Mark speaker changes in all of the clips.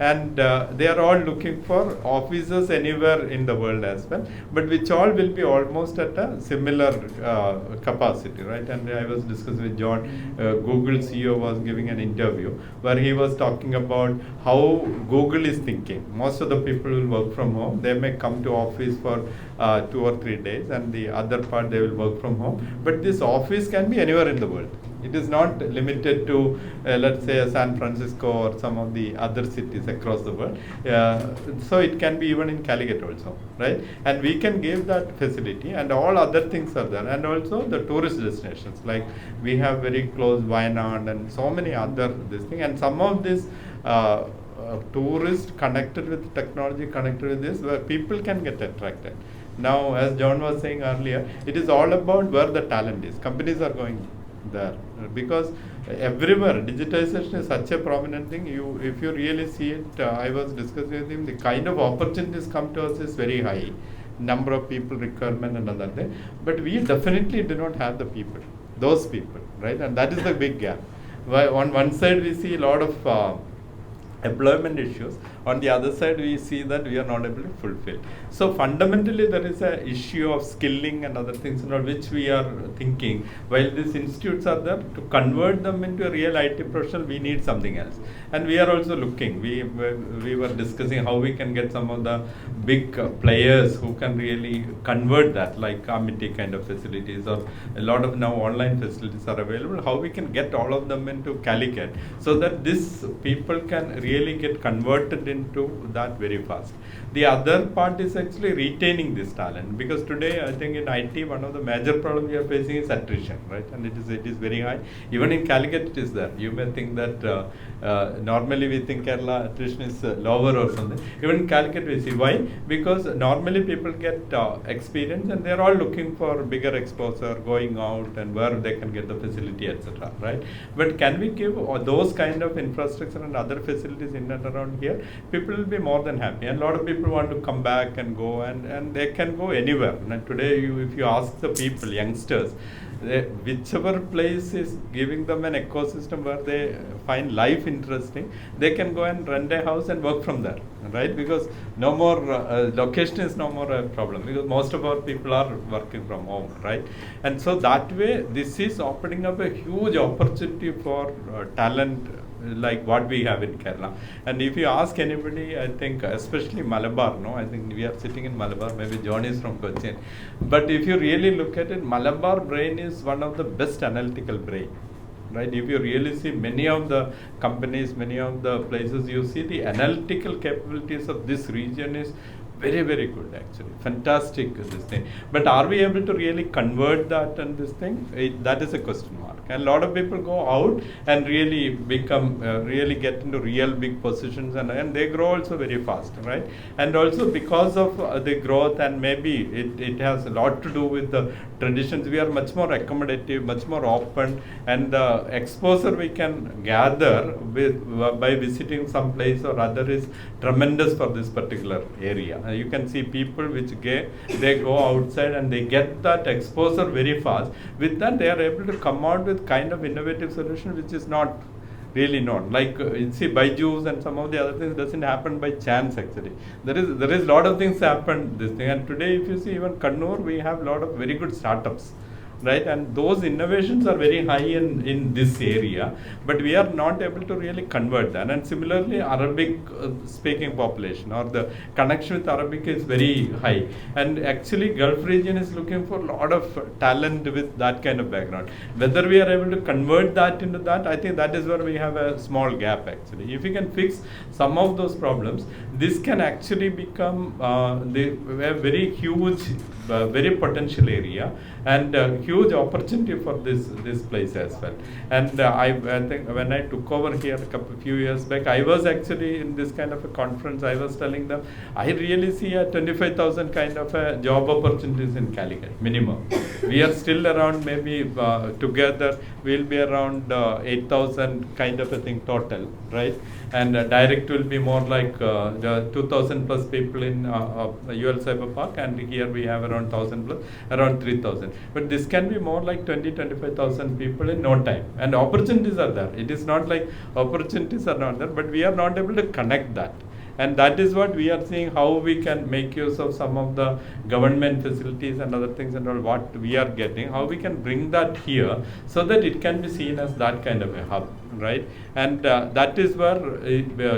Speaker 1: and they are all looking for offices anywhere in the world as well, but which all will be almost at a similar capacity, right? And I was discussing with John, Google CEO was giving an interview where he was talking about how Google is thinking. Most of the people will work from home. They may come to office for 2 or 3 days, and the other part they will work from home. But this office can be anywhere in the world. It is not limited to, let's say, San Francisco or some of the other cities across the world. So it can be even in Calicut also, right? And we can give that facility, and all other things are there. And also the tourist destinations, like we have very close Wayanad and so many other this thing. And some of this tourists connected with technology, connected with this, where people can get attracted. Now, as John was saying earlier, it is all about where the talent is. Companies are going there because everywhere digitization is such a prominent thing. If you really see it, I was discussing with him, the kind of opportunities come to us is very high, number of people, requirement and other thing, but we definitely do not have the people, those people, right? And that is the big gap. On one side we see a lot of employment issues, on the other side we see that we are not able to fulfill. So fundamentally there is a issue of skilling and other things, which we are thinking, while these institutes are there, to convert them into a real IT professional, we need something else. And we are also looking, we were discussing how we can get some of the big players who can really convert that, like committee kind of facilities, or a lot of now online facilities are available, how we can get all of them into Calicut, so that these people can really get converted into that very fast. The other part is actually retaining this talent, because today I think in IT one of the major problems we are facing is attrition, right? And it is very high. Even in Calicut it is there. You may think that normally we think Kerala attrition is lower or something. Even in Calicut we see. Why? Because normally people get experience and they are all looking for bigger exposure, going out and where they can get the facility, etc. Right? But can we give those kind of infrastructure and other facilities in and around here? People will be more than happy. And a lot of people want to come back and go, and they can go anywhere. And today, if you ask the people, youngsters, whichever place is giving them an ecosystem where they find life interesting, they can go and rent a house and work from there, right? Because no more location is no more a problem, because most of our people are working from home, right? And so that way, this is opening up a huge opportunity for talent like what we have in Kerala. And if you ask anybody, I think especially Malabar, I think we are sitting in Malabar, maybe John is from Cochin, but if you really look at it, Malabar brain is one of the best analytical brain, right? If you really see many of the companies, many of the places, you see the analytical capabilities of this region is very, very good actually. Fantastic this thing. But are we able to really convert that and this thing? That is a question mark. And a lot of people go out and really become, really get into real big positions, and they grow also very fast, right? And also because of the growth, and maybe it has a lot to do with the traditions, we are much more accommodative, much more open, and the exposure we can gather by visiting some place or other is tremendous for this particular area. You can see people which they go outside and they get that exposure very fast. With that, they are able to come out with kind of innovative solution which is not really known. Like you see Byju's and some of the other things doesn't happen by chance actually. There is lot of things happen this thing. And today if you see even Kannur, we have a lot of very good startups, right? And those innovations are very high in this area, but we are not able to really convert that. And similarly, Arabic speaking population or the connection with Arabic is very high. And actually, Gulf region is looking for a lot of talent with that kind of background. Whether we are able to convert that into that, I think that is where we have a small gap actually. If we can fix some of those problems, this can actually become a very huge, very potential area, and huge opportunity for this place as well. And I think when I took over here a few years back, I was actually in this kind of a conference. I was telling them I really see a 25,000 kind of a job opportunities in Calicut minimum. We are still around maybe together we'll be around 8,000 kind of a thing total, right? And direct will be more like 2,000 plus people in UL Cyberpark, and here we have around 1,000 plus, around 3,000. But this can can be more like 20-25,000 people in no time, and opportunities are there. It is not like opportunities are not there, but we are not able to connect that. And that is what we are seeing, how we can make use of some of the government facilities and other things and all what we are getting, how we can bring that here so that it can be seen as that kind of a hub, right? And that is where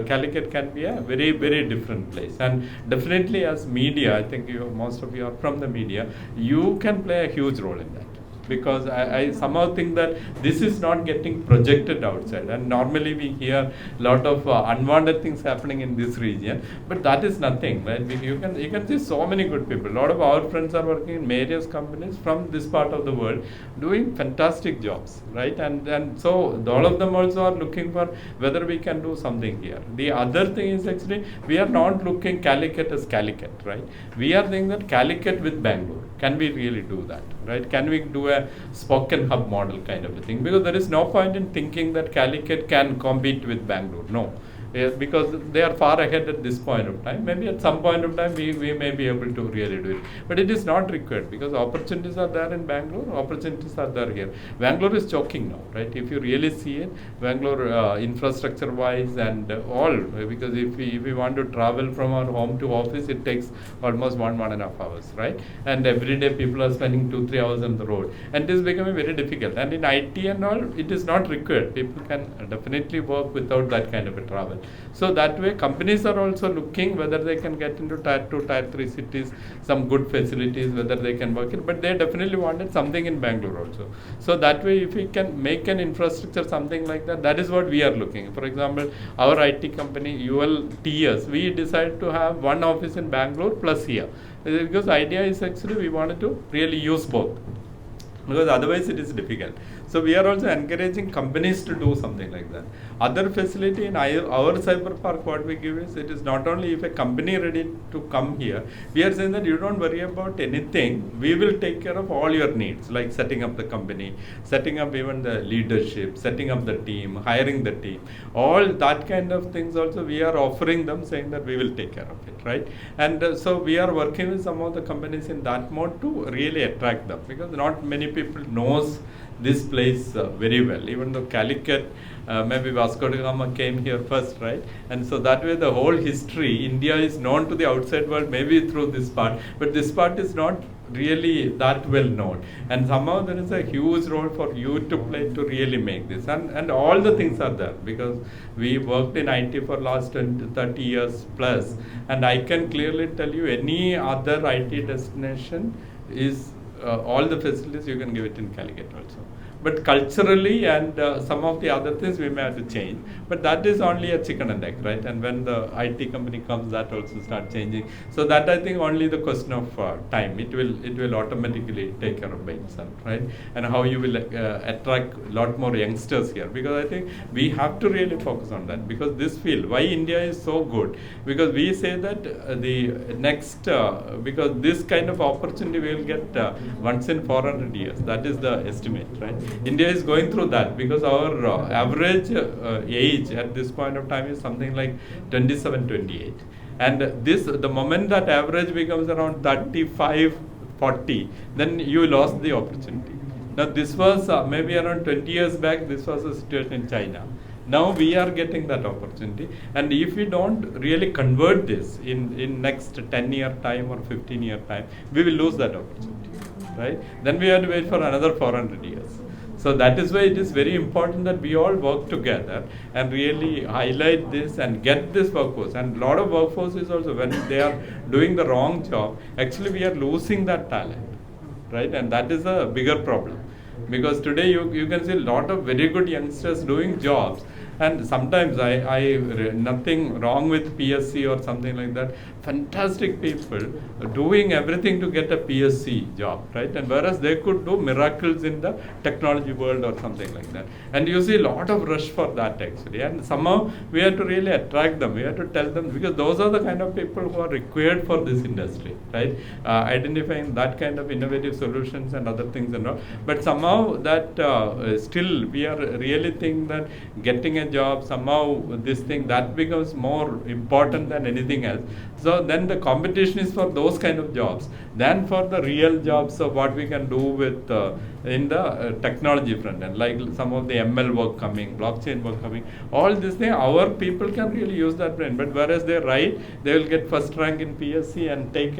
Speaker 1: Calicut can be a very, very different place. And definitely as media, I think most of you are from the media, you can play a huge role in that. Because I somehow think that this is not getting projected outside, and normally we hear a lot of unwanted things happening in this region, but that is nothing, right? You can see so many good people. A lot of our friends are working in various companies from this part of the world, doing fantastic jobs, right? And so all of them also are looking for whether we can do something here. The other thing is actually we are not looking Calicut as Calicut, right? We are thinking that Calicut with Bangalore. Can we really do that, right? Can we do a spoken hub model kind of a thing? Because there is no point in thinking that Calicut can compete with Bangalore. No. Because they are far ahead at this point of time. Maybe at some point of time we may be able to really do it. But it is not required because opportunities are there in Bangalore, opportunities are there here. Bangalore is choking now, right? If you really see it, Bangalore infrastructure wise and all, because if we want to travel from our home to office, it takes almost 1.5 hours, right? And every day people are spending 2-3 hours on the road. And it is becoming very difficult. And in IT and all, it is not required. People can definitely work without that kind of a travel. So that way companies are also looking whether they can get into tier 2, tier 3 cities, some good facilities, whether they can work it, but they definitely wanted something in Bangalore also. So that way if we can make an infrastructure, something like that, that is what we are looking. For example, our IT company ULTS, we decided to have one office in Bangalore plus here. Because the idea is actually we wanted to really use both. Because otherwise it is difficult. So we are also encouraging companies to do something like that. Other facility in our Cyberpark, what we give is, it is not only if a company ready to come here, we are saying that you don't worry about anything, we will take care of all your needs, like setting up the company, setting up even the leadership, setting up the team, hiring the team, all that kind of things also we are offering them, saying that we will take care of it, right? And so we are working with some of the companies in that mode to really attract them, because not many people knows this place very well, even though Calicut, maybe Vasco da Gama came here first, right? And so that way the whole history, India is known to the outside world maybe through this part, but this part is not really that well known. And somehow there is a huge role for you to play to really make this. And all the things are there, because we worked in IT for last 30 years plus, and I can clearly tell you any other IT destination is all the facilities you can give it in Calicut also. But culturally and some of the other things we may have to change. But that is only a chicken and egg, right? And when the IT company comes, that also start changing. So that I think only the question of time. It will automatically take care of by itself, right? And how you will attract a lot more youngsters here. Because I think we have to really focus on that. Because this field, why India is so good? Because we say that the next, because this kind of opportunity we will get once in 400 years. That is the estimate, right? India is going through that, because our average age at this point of time is something like 27, 28. And the moment that average becomes around 35, 40, then you lost the opportunity. Now this was maybe around 20 years back, this was a situation in China. Now we are getting that opportunity, and if we don't really convert this in next 10-year time or 15-year time, we will lose that opportunity, right? Then we have to wait for another 400 years. So that is why it is very important that we all work together and really highlight this and get this workforce. And a lot of workforce is also, when they are doing the wrong job, actually we are losing that talent, right? And that is a bigger problem. Because today you can see a lot of very good youngsters doing jobs, and sometimes nothing wrong with PSC or something like that. Fantastic people doing everything to get a PSC job, right? And whereas they could do miracles in the technology world or something like that. And you see a lot of rush for that actually. And somehow we have to really attract them. We have to tell them, because those are the kind of people who are required for this industry, right? Identifying that kind of innovative solutions and other things and all. But somehow that still we are really think that getting a job, somehow this thing that becomes more important than anything else. So then the competition is for those kind of jobs than for the real jobs of what we can do with in the technology front end, like some of the ML work coming, blockchain work coming, all this thing, our people can really use that brain. But whereas they write, they will get first rank in PSC and take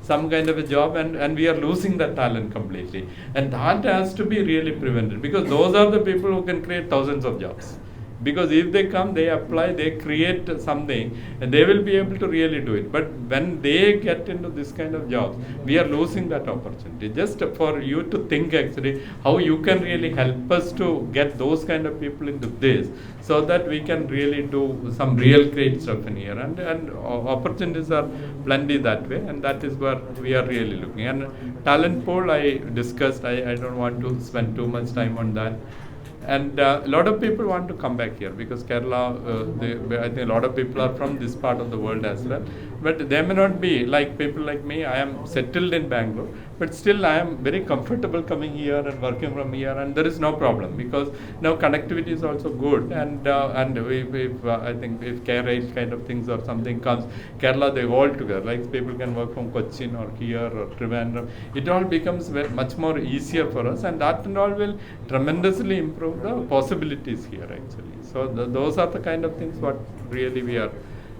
Speaker 1: some kind of a job, and we are losing that talent completely. And that has to be really prevented, because those are the people who can create thousands of jobs. Because if they come, they apply, they create something, and they will be able to really do it. But when they get into this kind of jobs, we are losing that opportunity. Just for you to think actually how you can really help us to get those kind of people into this, so that we can really do some real great stuff in here. And opportunities are plenty that way, and that is where we are really looking. And talent pool I discussed, I don't want to spend too much time on that. And a lot of people want to come back here, because Kerala, I think a lot of people are from this part of the world as well. But they may not be like people like me. I am settled in Bangalore, but still I am very comfortable coming here and working from here, and there is no problem, because now connectivity is also good. And if I think if K-Rail kind of things or something comes, Kerala, they all together, like people can work from Cochin or here or Trivandrum. It all becomes much more easier for us, and that and all will tremendously improve the possibilities here actually. So those are the kind of things what really we are